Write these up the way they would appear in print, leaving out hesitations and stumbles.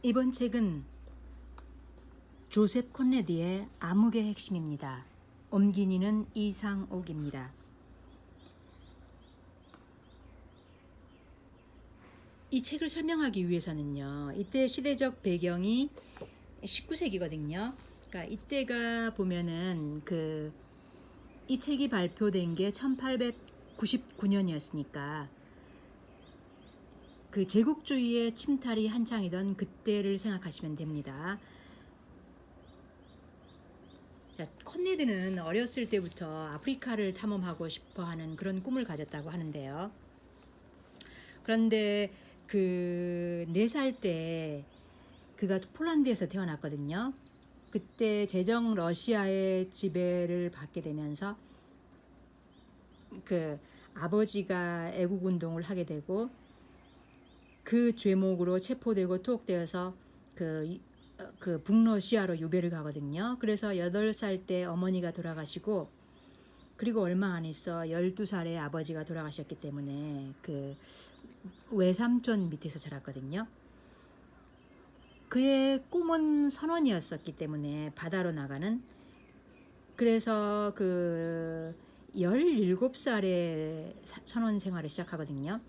이번 책은 조셉 콘레드의 암흑의 핵심입니다. 옮기니는 이상옥입니다. 이 책을 설명하기 위해서는요, 이때 시대적 배경이 19세기거든요. 그러니까 이때가 보면은 이 책이 발표된 게 1899년이었으니까 그 제국주의의 침탈이 한창이던 그때를 생각하시면 됩니다. 자, 콘레드는 어렸을 때부터 아프리카를 탐험하고 싶어 하는 그런 꿈을 가졌다고 하는데요. 그런데 그 4살 때 그가 폴란드에서 태어났거든요. 그때 제정 러시아의 지배를 받게 되면서 그 아버지가 애국 운동을 하게 되고 그 죄목으로 체포되고 투옥되어서 그 북러시아로 유배를 가거든요. 그래서 8살 때 어머니가 돌아가시고 그리고 얼마 안 있어 12살에 아버지가 돌아가셨기 때문에 그 외삼촌 밑에서 자랐거든요. 그의 꿈은 선원이었었기 때문에 바다로 나가는, 그래서 그 17살에 선원 생활을 시작하거든요.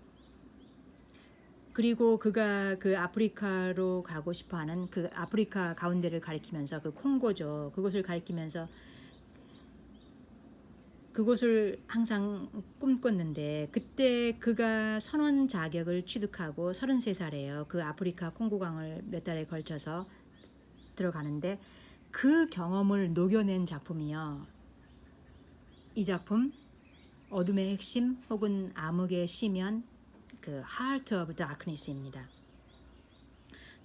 그리고 그가 그 아프리카로 가고 싶어하는 그 아프리카 가운데를 가리키면서 그 콩고죠. 그곳을 가리키면서 그곳을 항상 꿈꿨는데 그때 그가 선원 자격을 취득하고 33살이에요. 그 아프리카 콩고강을 몇 달에 걸쳐서 들어가는데 그 경험을 녹여낸 작품이요. 이 작품 어둠의 핵심 혹은 암흑의 시면 그 Heart of Darkness입니다.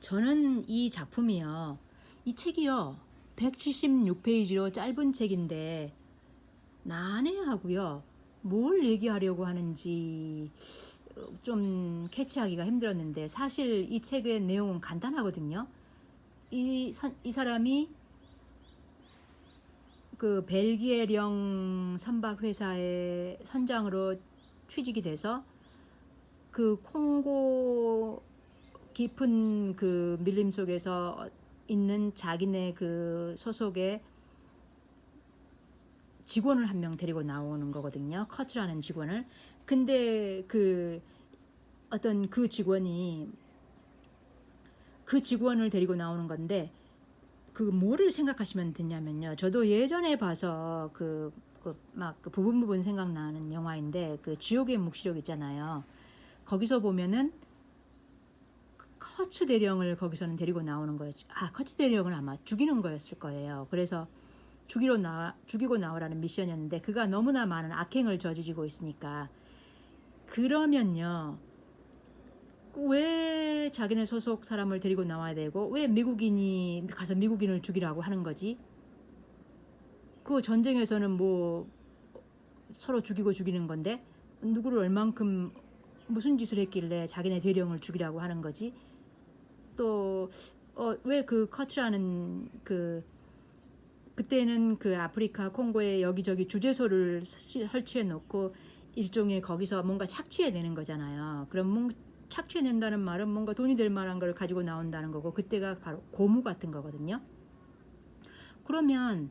저는 이 작품이요, 이 책이요 176페이지로 짧은 책인데 난해하고요, 뭘 얘기하려고 하는지 좀 캐치하기가 힘들었는데 사실 이 책의 내용은 간단하거든요. 이 사람이 그 벨기에령 선박 회사의 선장으로 취직이 돼서 그 콩고 깊은 그 밀림 속에서 있는 자기네 그 소속의 직원을 한 명 데리고 나오는 거거든요. 커츠라는 직원을. 근데 그 어떤 그 직원을 데리고 나오는 건데 그 뭐를 생각하시면 되냐면요. 저도 예전에 봐서 그 부분 생각나는 영화인데 그 지옥의 묵시록 있잖아요. 거기서 보면은 커츠 대령을 거기서는 데리고 나오는 거예요. 커츠 대령을 아마 죽이는 거였을 거예요. 그래서 죽이고 나오라는 미션이었는데 그가 너무나 많은 악행을 저지르고 있으니까, 그러면요, 왜 자기네 소속 사람을 데리고 나와야 되고 왜 미국인이 가서 미국인을 죽이라고 하는 거지? 그 전쟁에서는 뭐 서로 죽이는 건데 누구를 얼만큼 무슨 짓을 했길래 자기네 대령을 죽이라고 하는 거지? 또 왜 그 커츠라는 그때는 그 아프리카 콩고에 여기저기 주재소를 설치해 놓고 일종의 거기서 뭔가 착취해내는 거잖아요. 그럼 착취해낸다는 말은 뭔가 돈이 될 만한 걸 가지고 나온다는 거고, 그때가 바로 고무 같은 거거든요. 그러면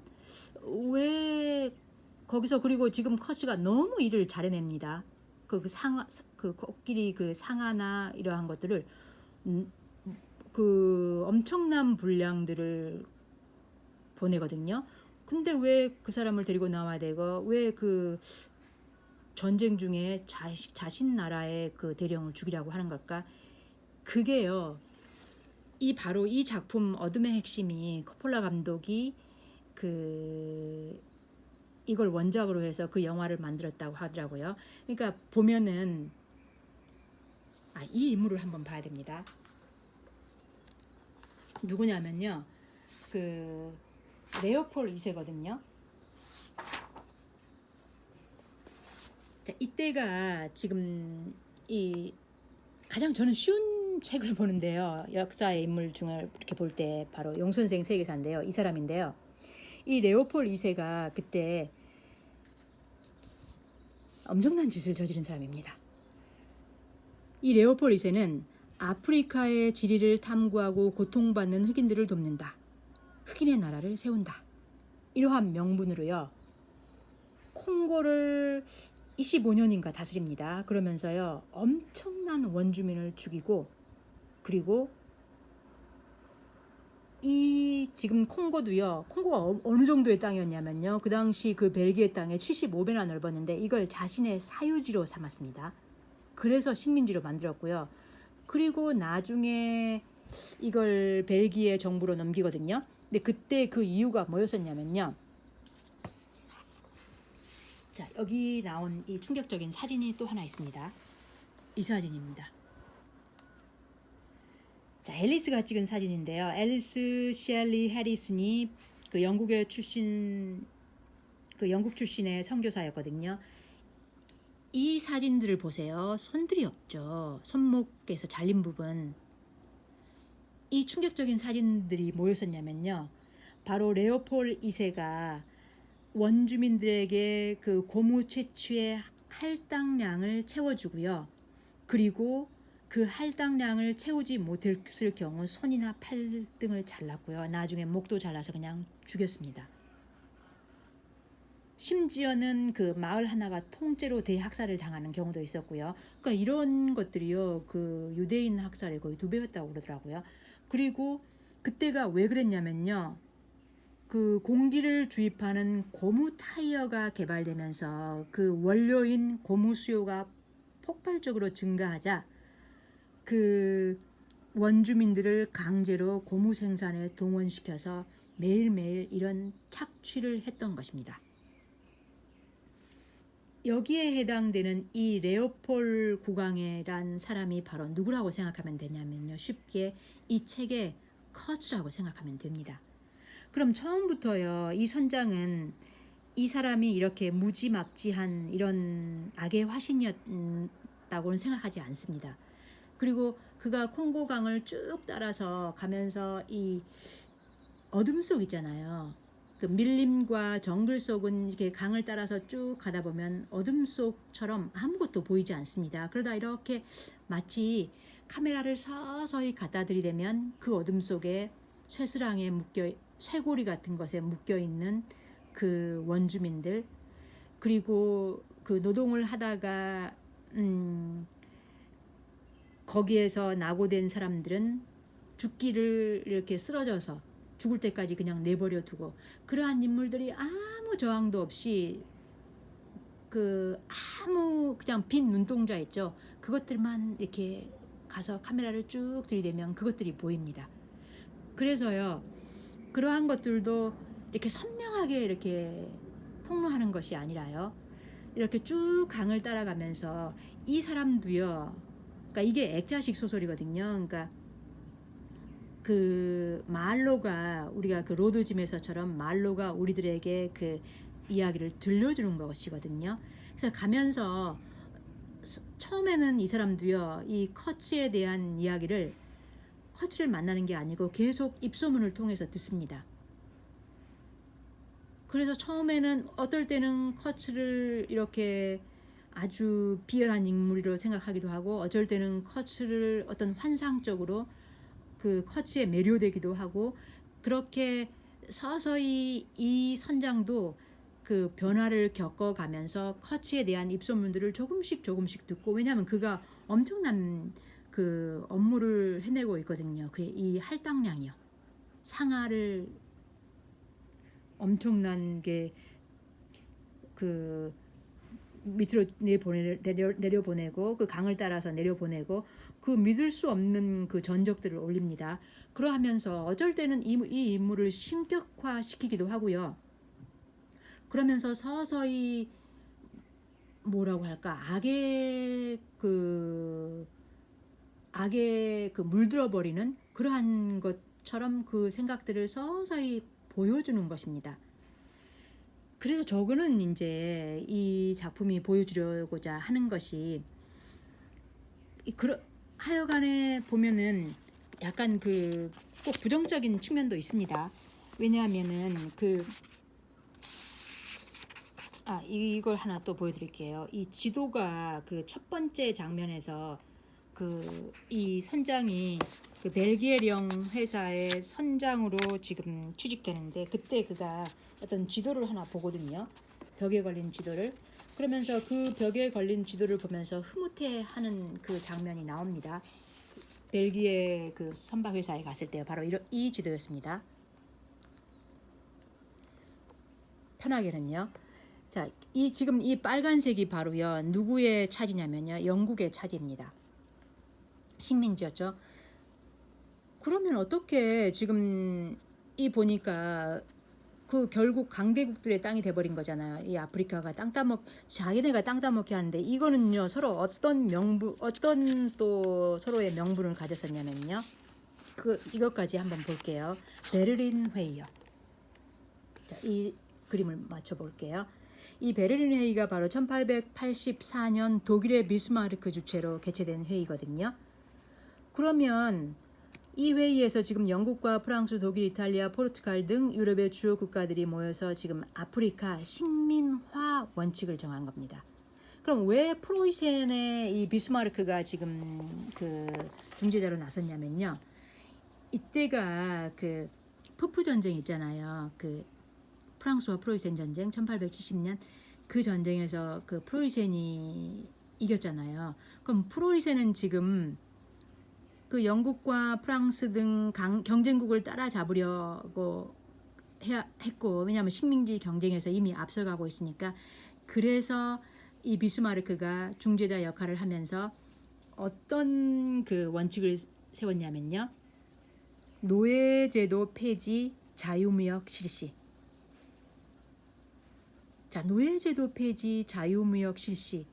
왜 거기서, 그리고 지금 커시가 너무 일을 잘해냅니다. 그 코끼리 그 상아나 이러한 것들을 그 엄청난 분량들을 보내거든요. 근데 왜 그 사람을 데리고 나와야 되고 왜 그 전쟁 중에 자신 나라의 그 대령을 죽이라고 하는 걸까? 그게요, 바로 이 작품 어둠의 핵심이 코폴라 감독이 이걸 원작으로 해서 그 영화를 만들었다고 하더라고요. 그러니까 보면은 이 인물을 한번 봐야 됩니다. 누구냐면요, 그 레오폴 2세거든요. 자, 이때가 지금 가장 저는 쉬운 책을 보는데요. 역사의 인물 중에 이렇게 볼 때 바로 용선생 세계사인데요. 이 사람인데요. 이 레오폴 2세가 그때 엄청난 짓을 저지른 사람입니다. 이 레오폴 2세는 아프리카의 지리를 탐구하고 고통받는 흑인들을 돕는다. 흑인의 나라를 세운다. 이러한 명분으로요. 콩고를 25년인가 다스립니다. 그러면서요. 엄청난 원주민을 죽이고 그리고 이 지금 콩고도요. 콩고가 어느 정도의 땅이었냐면요. 그 당시 그 벨기에 땅에 75배나 넓었는데 이걸 자신의 사유지로 삼았습니다. 그래서 식민지로 만들었고요. 그리고 나중에 이걸 벨기에 정부로 넘기거든요. 근데 그때 그 이유가 뭐였었냐면요. 자, 여기 나온 이 충격적인 사진이 또 하나 있습니다. 이 사진입니다. 자, 앨리스가 찍은 사진인데요. 앨리스 셸리 해리슨이 그 영국 출신의 선교사였거든요. 이 사진들을 보세요. 손들이 없죠. 손목에서 잘린 부분. 이 충격적인 사진들이 뭐였었냐면요. 바로 레오폴 2세가 원주민들에게 그 고무 채취의 할당량을 채워주고요. 그리고 그 할당량을 채우지 못했을 경우 손이나 팔 등을 잘랐고요. 나중에 목도 잘라서 그냥 죽였습니다. 심지어는 그 마을 하나가 통째로 대학살을 당하는 경우도 있었고요. 그러니까 이런 것들이요. 그 유대인 학살의 거의 2배였다고 그러더라고요. 그리고 그때가 왜 그랬냐면요. 그 공기를 주입하는 고무 타이어가 개발되면서 그 원료인 고무 수요가 폭발적으로 증가하자 그 원주민들을 강제로 고무 생산에 동원시켜서 매일매일 이런 착취를 했던 것입니다. 여기에 해당되는 이 레오폴 국왕이란 사람이 바로 누구라고 생각하면 되냐면요. 쉽게 이 책의 커츠라고 생각하면 됩니다. 그럼 처음부터요. 이 선장은 이 사람이 이렇게 무지막지한 이런 악의 화신이었다고는 생각하지 않습니다. 그리고 그가 콩고강을 쭉 따라서 가면서 이 어둠 속 있잖아요. 그 밀림과 정글 속은 이렇게 강을 따라서 쭉 가다 보면 어둠 속처럼 아무것도 보이지 않습니다. 그러다 이렇게 마치 카메라를 서서히 갖다 들이대면 그 어둠 속에 쇠스랑에 쇠고리 같은 것에 묶여 있는 그 원주민들, 그리고 그 노동을 하다가 거기에서 낙오된 사람들은 죽기를 이렇게 쓰러져서 죽을 때까지 그냥 내버려 두고, 그러한 인물들이 아무 저항도 없이 아무 그냥 빈 눈동자 있죠. 그것들만 이렇게 가서 카메라를 쭉 들이대면 그것들이 보입니다. 그래서요. 그러한 것들도 이렇게 선명하게 이렇게 폭로하는 것이 아니라요. 이렇게 쭉 강을 따라가면서 이 사람도요. 그러니까 이게 액자식 소설이거든요. 그러니까 그 말로가 우리가 그 로드짐에서처럼 말로가 우리들에게 그 이야기를 들려주는 것이거든요. 그래서 가면서 처음에는 이 사람도요. 이 커츠에 대한 이야기를 커츠를 만나는 게 아니고 계속 입소문을 통해서 듣습니다. 그래서 처음에는 어떨 때는 커츠를 이렇게 아주 비열한 인물로 생각하기도 하고, 어쩔 때는 커츠를 어떤 환상적으로 그 커츠에 매료되기도 하고, 그렇게 서서히 이 선장도 그 변화를 겪어가면서 커츠에 대한 입소문들을 조금씩 듣고, 왜냐하면 그가 엄청난 그 업무를 해내고 있거든요. 그 이 할당량이요. 상하를 엄청난 게 그 밑으로 내려보내고 그 강을 따라서 내려보내고 그 믿을 수 없는 그 전적들을 올립니다. 그러하면서 어쩔 때는 이 인물을 신격화시키기도 하고요. 그러면서 서서히 뭐라고 할까, 악에 물들어버리는 그러한 것처럼 그 생각들을 서서히 보여주는 것입니다. 그래서 저거는 이제 이 작품이 보여주려고자 하는 것이, 하여간에 보면은 약간 꼭 부정적인 측면도 있습니다. 왜냐하면은 이걸 하나 또 보여드릴게요. 이 지도가 그 첫 번째 장면에서 이 선장이 그 벨기에령 회사의 선장으로 지금 취직되는데, 그때 그가 어떤 지도를 하나 보거든요. 벽에 걸린 지도를. 그러면서 그 벽에 걸린 지도를 보면서 흐뭇해하는 그 장면이 나옵니다. 벨기에 그 선박 회사에 갔을 때요. 바로 이 지도였습니다. 편하게는요. 자, 지금 이 빨간색이 바로요. 누구의 차지냐면요. 영국의 차지입니다. 식민지였죠. 그러면 어떻게 지금 보니까 그 결국 강대국들의 땅이 돼버린 거잖아요. 이 아프리카가 자기네가 땅 따먹게 하는데, 이거는요 서로 어떤 또 서로의 명분을 가졌었냐면요. 이것까지 한번 볼게요. 베를린 회의요. 자, 이 그림을 맞춰볼게요. 이 베를린 회의가 바로 1884년 독일의 비스마르크 주최로 개최된 회의거든요. 그러면 이 회의에서 지금 영국과 프랑스, 독일, 이탈리아, 포르투갈 등 유럽의 주요 국가들이 모여서 지금 아프리카 식민화 원칙을 정한 겁니다. 그럼 왜 프로이센의 이 비스마르크가 지금 그 중재자로 나섰냐면요. 이때가 그 푸프 전쟁 있잖아요. 그 프랑스와 프로이센 전쟁 1870년 그 전쟁에서 그 프로이센이 이겼잖아요. 그럼 프로이센은 지금 그 영국과 프랑스 등 경쟁국을 따라잡으려고 했고, 왜냐하면 식민지 경쟁에서 이미 앞서가고 있으니까. 그래서 이 비스마르크가 중재자 역할을 하면서 어떤 그 원칙을 세웠냐면요. 노예제도 폐지, 자유무역 실시. 자, 노예제도 폐지, 자유무역 실시.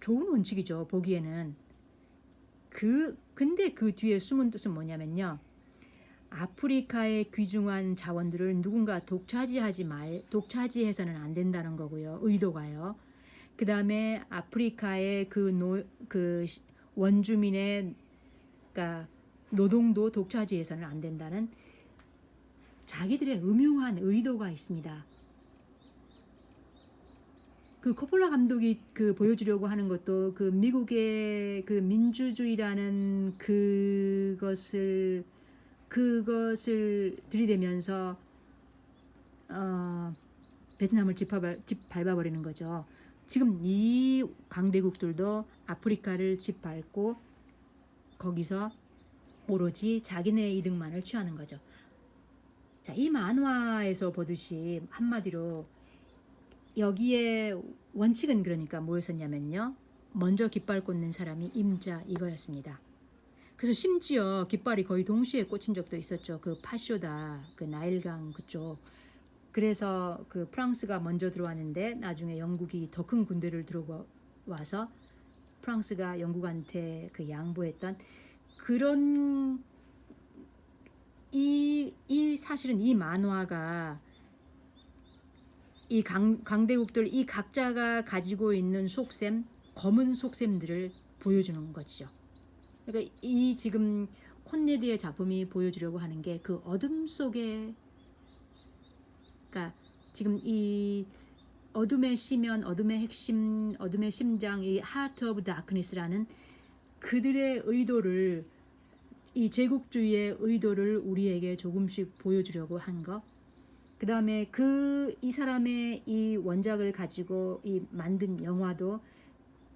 좋은 원칙이죠, 보기에는. 근데 그 뒤에 숨은 뜻은 뭐냐면요. 아프리카의 귀중한 자원들을 누군가 독차지해서는 안 된다는 거고요. 의도가요. 그 다음에 아프리카의 그 원주민의 그러니까 노동도 독차지해서는 안 된다는 자기들의 음흉한 의도가 있습니다. 그 코폴라 감독이 그 보여주려고 하는 것도 그 미국의 그 민주주의라는 그것을 들이대면서 베트남을 짓밟아버리는 거죠. 지금 이 강대국들도 아프리카를 짓밟고 거기서 오로지 자기네 이득만을 취하는 거죠. 자, 이 만화에서 보듯이 한마디로 여기에 원칙은 그러니까 뭐였었냐면요. 먼저 깃발 꽂는 사람이 임자 이거였습니다. 그래서 심지어 깃발이 거의 동시에 꽂힌 적도 있었죠. 그 파쇼다, 그 나일강 그쪽. 그래서 그 프랑스가 먼저 들어왔는데 나중에 영국이 더 큰 군대를 들어와서 프랑스가 영국한테 그 양보했던 그런 사실은 이 만화가 이 강대국들 이 각자가 가지고 있는 속셈, 검은 속셈들을 보여주는 것이죠. 그러니까 이 지금 콘네드의 작품이 보여주려고 하는 게 그 어둠 속에, 그러니까 지금 이 어둠의 시면, 어둠의 핵심, 어둠의 심장, 이 Heart of Darkness라는 그들의 의도를, 이 제국주의의 의도를 우리에게 조금씩 보여주려고 한 거. 그 다음에 이 사람의 이 원작을 가지고 이 만든 영화도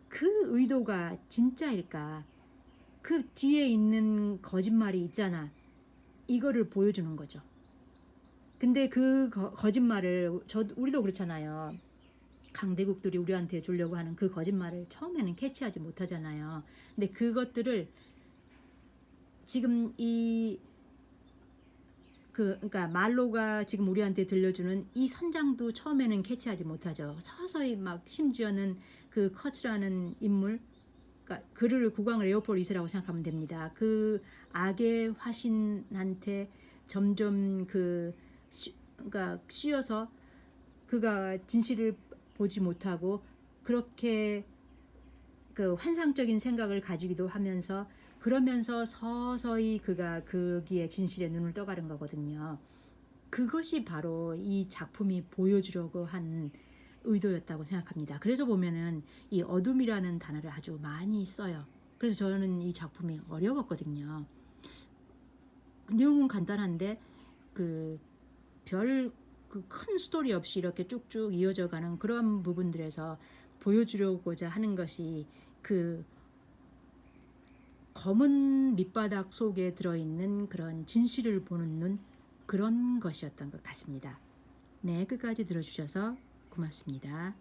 그 의도가 진짜일까? 그 뒤에 있는 거짓말이 있잖아. 이거를 보여주는 거죠. 근데 그 거짓말을 우리도 그렇잖아요. 강대국들이 우리한테 주려고 하는 그 거짓말을 처음에는 캐치하지 못하잖아요. 근데 그것들을 지금 그러니까 말로가 지금 우리한테 들려주는 이 선장도 처음에는 캐치하지 못하죠. 서서히 막 심지어는 그 커츠라는 인물, 그러니까 그를 국왕을 레오폴리스라고 생각하면 됩니다. 그 악의 화신한테 점점 그러니까 씌어서 그가 진실을 보지 못하고 그렇게 그 환상적인 생각을 가지기도 하면서 그러면서 서서히 그가 거기에 진실에 눈을 떠가는 거거든요. 그것이 바로 이 작품이 보여주려고 한 의도였다고 생각합니다. 그래서 보면은 이 어둠이라는 단어를 아주 많이 써요. 그래서 저는 이 작품이 어려웠거든요. 내용은 간단한데 그 별 그 큰 스토리 없이 이렇게 쭉쭉 이어져 가는 그런 부분들에서 보여주려고자 하는 것이 그 검은 밑바닥 속에 들어있는 그런 진실을 보는 눈, 그런 것이었던 것 같습니다. 네, 끝까지 들어주셔서 고맙습니다.